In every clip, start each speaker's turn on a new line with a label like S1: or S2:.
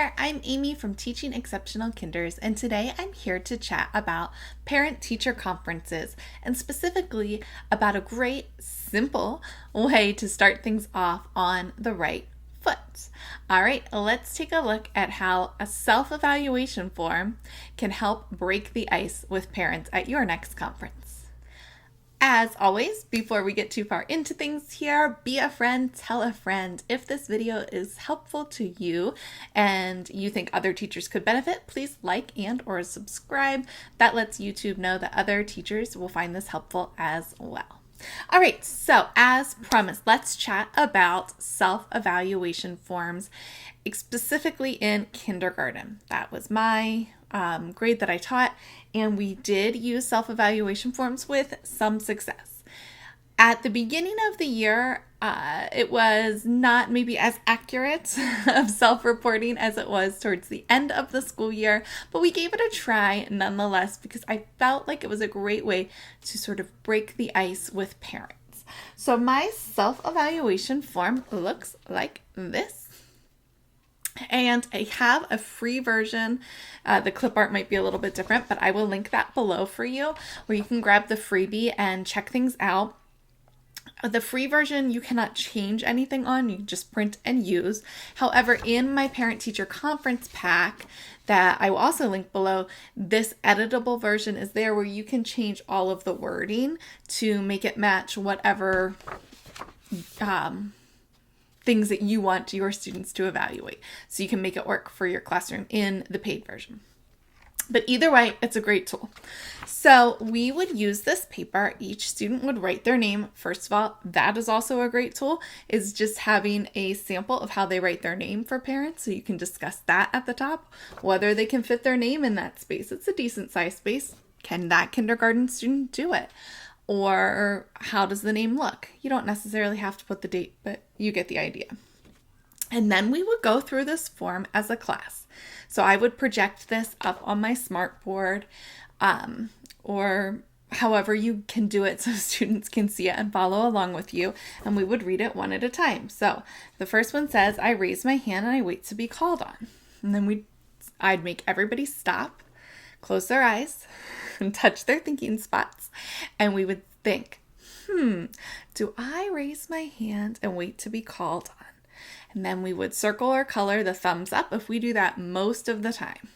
S1: there, I'm Amy from Teaching Exceptional Kinders, and today I'm here to chat about parent-teacher conferences, and specifically about a great, simple way to start things off on the right foot. All right, let's take a look at how a self-evaluation form can help break the ice with parents at your next conference. As always, before we get too far into things here, be a friend, tell a friend. If this video is helpful to you and you think other teachers could benefit, please like and or subscribe. That lets YouTube know that other teachers will find this helpful as well. All right, so as promised, let's chat about self-evaluation forms, specifically in kindergarten. That was my grade that I taught, and we did use self-evaluation forms with some success. At the beginning of the year, it was not maybe as accurate of self-reporting as it was towards the end of the school year, but we gave it a try nonetheless because I felt like it was a great way to sort of break the ice with parents. So my self-evaluation form looks like this. And I have a free version. The clip art might be a little bit different, but I will link that below for you where you can grab the freebie and check things out. The free version, you cannot change anything on, you just print and use. However, in my parent-teacher conference pack that I will also link below, this editable version is there where you can change all of the wording to make it match whatever things that you want your students to evaluate. So you can make it work for your classroom in the paid version. But either way, it's a great tool. So we would use this paper. Each student would write their name. First of all, that is also a great tool, is just having a sample of how they write their name for parents. So you can discuss that at the top, whether they can fit their name in that space. It's a decent size space. Can that kindergarten student do it? Or how does the name look? You don't necessarily have to put the date, but you get the idea. And then we would go through this form as a class. So I would project this up on my smartboard, or however you can do it so students can see it and follow along with you. And we would read it one at a time. So the first one says, I raise my hand and I wait to be called on. And then I'd make everybody stop, close their eyes, and touch their thinking spots. And we would think, do I raise my hand and wait to be called on? And then we would circle or color the thumbs up if we do that most of the time.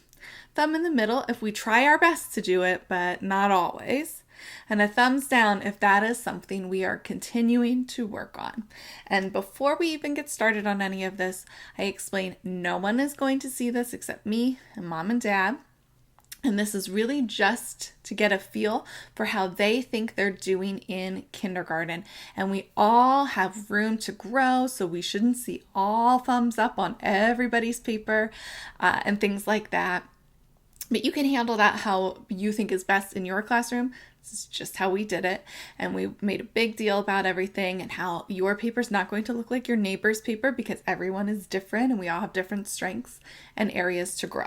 S1: Thumb in the middle if we try our best to do it, but not always. And a thumbs down if that is something we are continuing to work on. And before we even get started on any of this, I explain no one is going to see this except me and mom and dad. And this is really just to get a feel for how they think they're doing in kindergarten. And we all have room to grow, so we shouldn't see all thumbs up on everybody's paper and things like that. But you can handle that how you think is best in your classroom. This is just how we did it. And we made a big deal about everything and how your paper is not going to look like your neighbor's paper because everyone is different and we all have different strengths and areas to grow.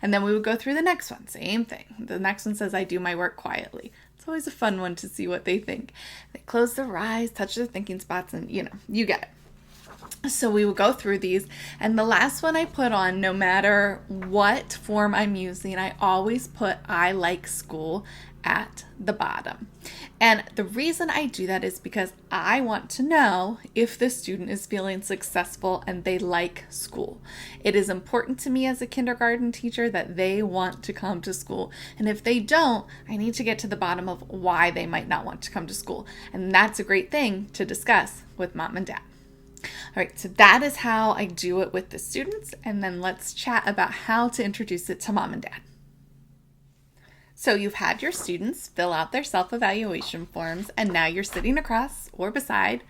S1: And then we would go through the next one, same thing. The next one says, I do my work quietly. It's always a fun one to see what they think. They close their eyes, touch their thinking spots, and you get it. So we would go through these, and the last one I put on, no matter what form I'm using, I always put I like school at the bottom. And the reason I do that is because I want to know if the student is feeling successful and they like school. It is important to me as a kindergarten teacher that they want to come to school. And if they don't, I need to get to the bottom of why they might not want to come to school. And that's a great thing to discuss with mom and dad. All right, so that is how I do it with the students. And then let's chat about how to introduce it to mom and dad. So you've had your students fill out their self-evaluation forms, and now you're sitting across or beside,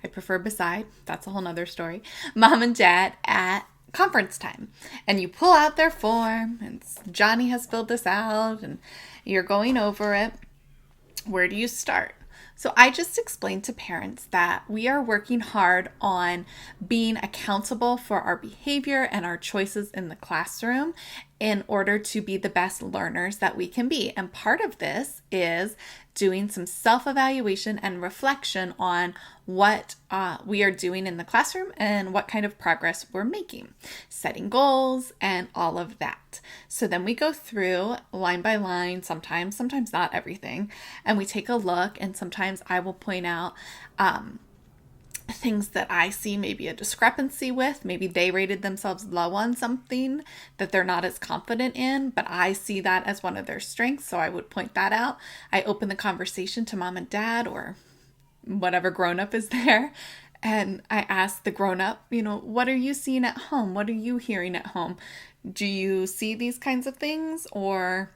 S1: I prefer beside, that's a whole nother story, mom and dad at conference time. And you pull out their form, and Johnny has filled this out, and you're going over it. Where do you start? So I just explained to parents that we are working hard on being accountable for our behavior and our choices in the classroom. in order to be the best learners that we can be. And part of this is doing some self-evaluation and reflection on what we are doing in the classroom and what kind of progress we're making, setting goals and all of that. So then we go through line by line, sometimes not everything, and we take a look, and sometimes I will point out things that I see maybe a discrepancy with. Maybe they rated themselves low on something that they're not as confident in, but I see that as one of their strengths, so I would point that out. I open the conversation to mom and dad or whatever grown-up is there, and I ask the grown-up, what are you seeing at home? What are you hearing at home? Do you see these kinds of things, or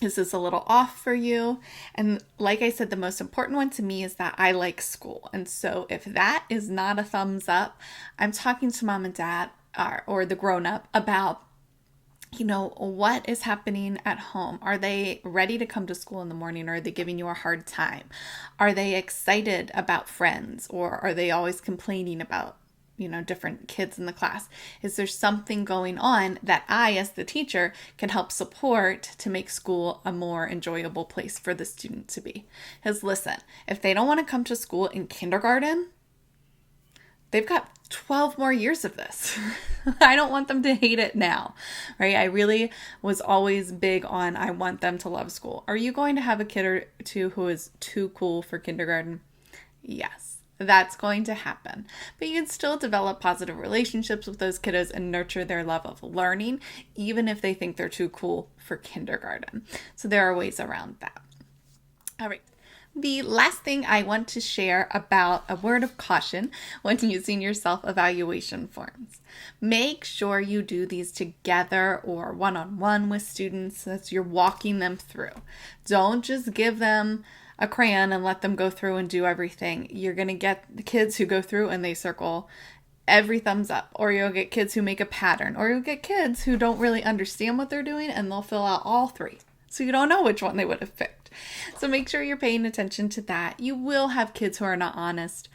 S1: is this a little off for you? And like I said, the most important one to me is that I like school. And so if that is not a thumbs up, I'm talking to mom and dad or the grown-up about, what is happening at home? Are they ready to come to school in the morning, or are they giving you a hard time? Are they excited about friends, or are they always complaining about different kids in the class? Is there something going on that I, as the teacher, can help support to make school a more enjoyable place for the student to be? Because listen, if they don't want to come to school in kindergarten, they've got 12 more years of this. I don't want them to hate it now, right? I really was always big on, I want them to love school. Are you going to have a kid or two who is too cool for kindergarten? Yes. That's going to happen. But you can still develop positive relationships with those kiddos and nurture their love of learning, even if they think they're too cool for kindergarten. So there are ways around that. All right. The last thing I want to share about a word of caution when using your self-evaluation forms. Make sure you do these together or one-on-one with students as you're walking them through. Don't just give them a crayon and let them go through and do everything. You're going to get the kids who go through and they circle every thumbs up, or you'll get kids who make a pattern, or you'll get kids who don't really understand what they're doing and they'll fill out all three. So you don't know which one they would have picked. So make sure you're paying attention to that. You will have kids who are not honest.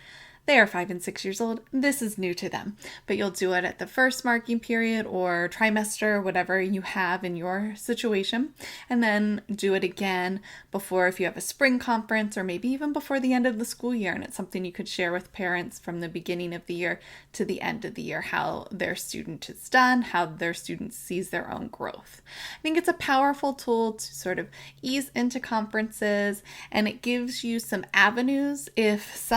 S1: They are 5 and 6 years old. This is new to them, but you'll do it at the first marking period or trimester, whatever you have in your situation, and then do it again before, if you have a spring conference, or maybe even before the end of the school year. And it's something you could share with parents from the beginning of the year to the end of the year, how their student is done, how their student sees their own growth. I think it's a powerful tool to sort of ease into conferences, and it gives you some avenues if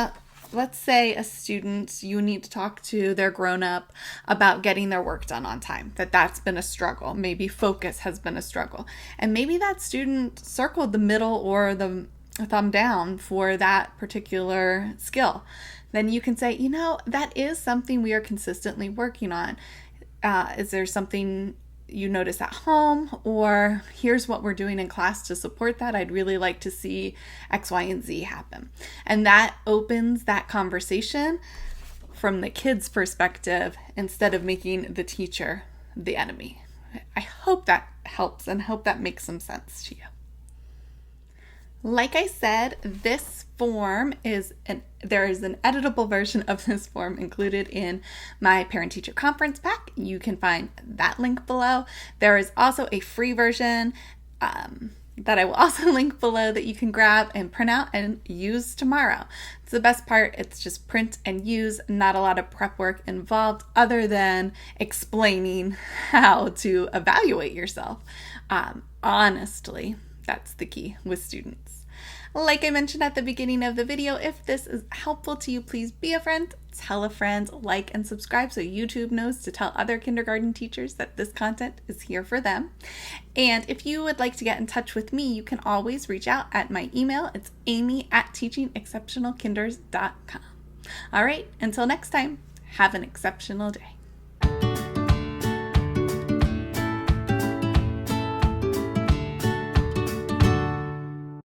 S1: let's say a student, you need to talk to their grown-up about getting their work done on time, that's been a struggle. Maybe focus has been a struggle. And maybe that student circled the middle or the thumb down for that particular skill. Then you can say, that is something we are consistently working on. Is there something you notice at home, or here's what we're doing in class to support that? I'd really like to see X, Y, and Z happen. And that opens that conversation from the kid's perspective instead of making the teacher the enemy. I hope that helps and hope that makes some sense to you. Like I said, this form there is an editable version of this form included in my parent-teacher conference pack. You can find that link below. There is also a free version that I will also link below that you can grab and print out and use tomorrow. It's the best part. It's just print and use, not a lot of prep work involved other than explaining how to evaluate yourself. Honestly, that's the key with students. Like I mentioned at the beginning of the video, if this is helpful to you, please be a friend, tell a friend, like and subscribe so YouTube knows to tell other kindergarten teachers that this content is here for them. And if you would like to get in touch with me, you can always reach out at my email. It's amy@teachingexceptionalkinders.com. All right, until next time, have an exceptional day.